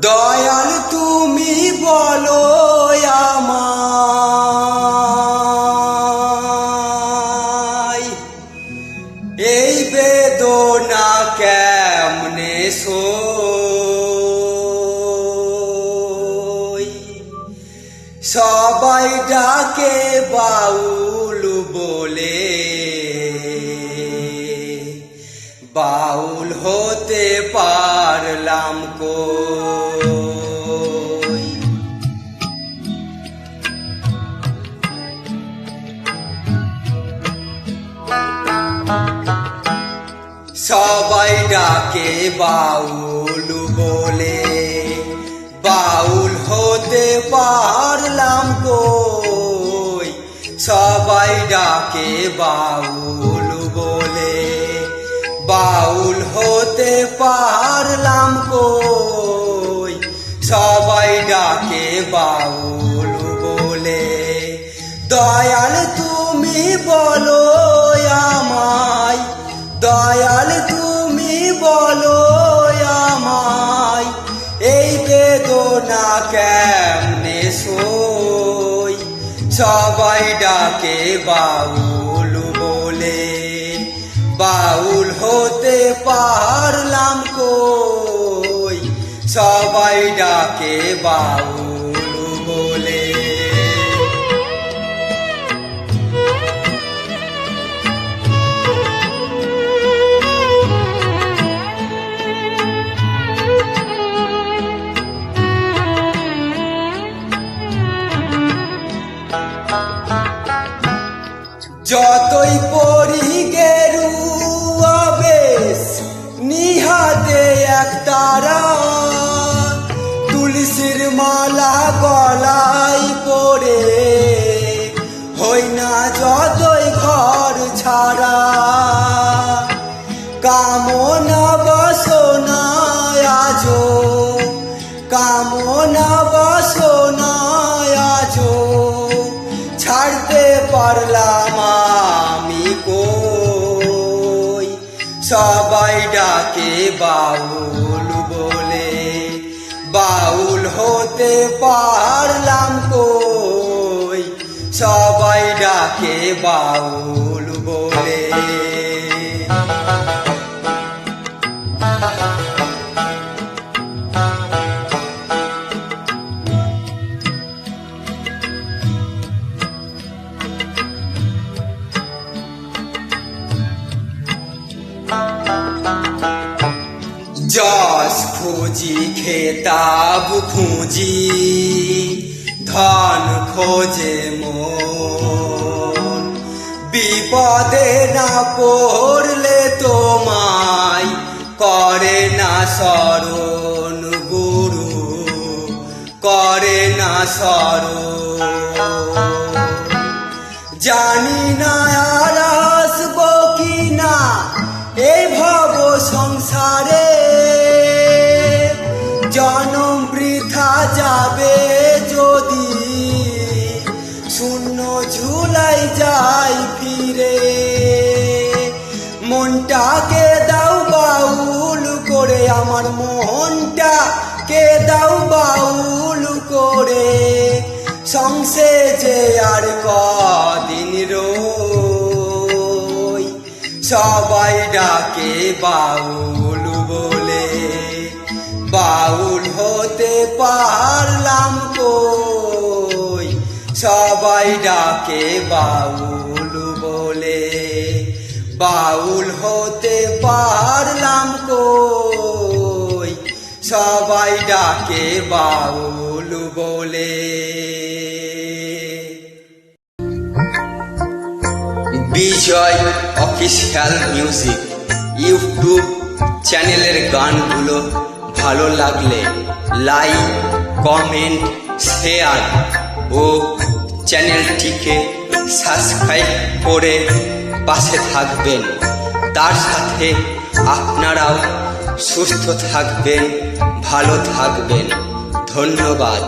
দয়াল তুমি বলো আমায়, এই বেদনা কেমনে সই। সবাই ডাকে বাউল বলে, বাউল হতে পারলাম কই। সবাই ডাকে বাউল বলে, বাউল হতে পারলাম কই। সবাই ডাকে বাউল বলে, বাউল হতে পারলাম কই। সবাই ডাকে বাউল বলে, দয়াল তুমি বলো আমায়, দয়াল তুমি বলো আমায়, এই বেদনা কেমনে সই। সবাই ডাকে বাউল বলে, বাউল হতে পারলাম কই। সবাই ডাকে বাউল বলে। যতই পড়ি গেরুয়া বেশ, নিহাতে একতারা, তুলসীর মালা গলায় পরে, হই না যতই ঘর ছাড়া। কামনা বাসনা আজো, কামনা বাসনা আজো, ছাড়তে পারলাম আমি কই। সবাই ডাকে বাউল বলে, বাউল হতে পারলাম কই। সবাই ডাকে বাউল বলে। যশ খুঁজি খেতাব খুঁজি, ধন খোঁজে মন। বিপদে না পড়লে তোমায় করে না স্মরণ, গুরু করে না স্মরণ। জানি না আর আসবো কি না এই ভব সংসারে, জনম বৃথা যাবে যদি, শূন্য ঝুলাই যাই ফিরে। মনটাকে দাও বাউল করে, আমার মনটাকে দাও বাউল করে। সংসে যে আর কদিন রই। সবাই ডাকে বাউল বলে, বাউল হতে পারলাম কই। সবাই ডাকে বাউল বলে, বাউল হতে পারলাম কই। সবাই ডাকে বাউল বলে। বিজয় অফিসিয়াল মিউজিক ইউটিউব চ্যানেলের গানগুলো ভালো লাগলে লাইক, কমেন্ট, শেয়ার ও চ্যানেলটিকে সাবস্ক্রাইব করে পাশে থাকবেন। তার সাথে আপনারাও সুস্থ থাকবেন, ভালো থাকবেন। ধন্যবাদ।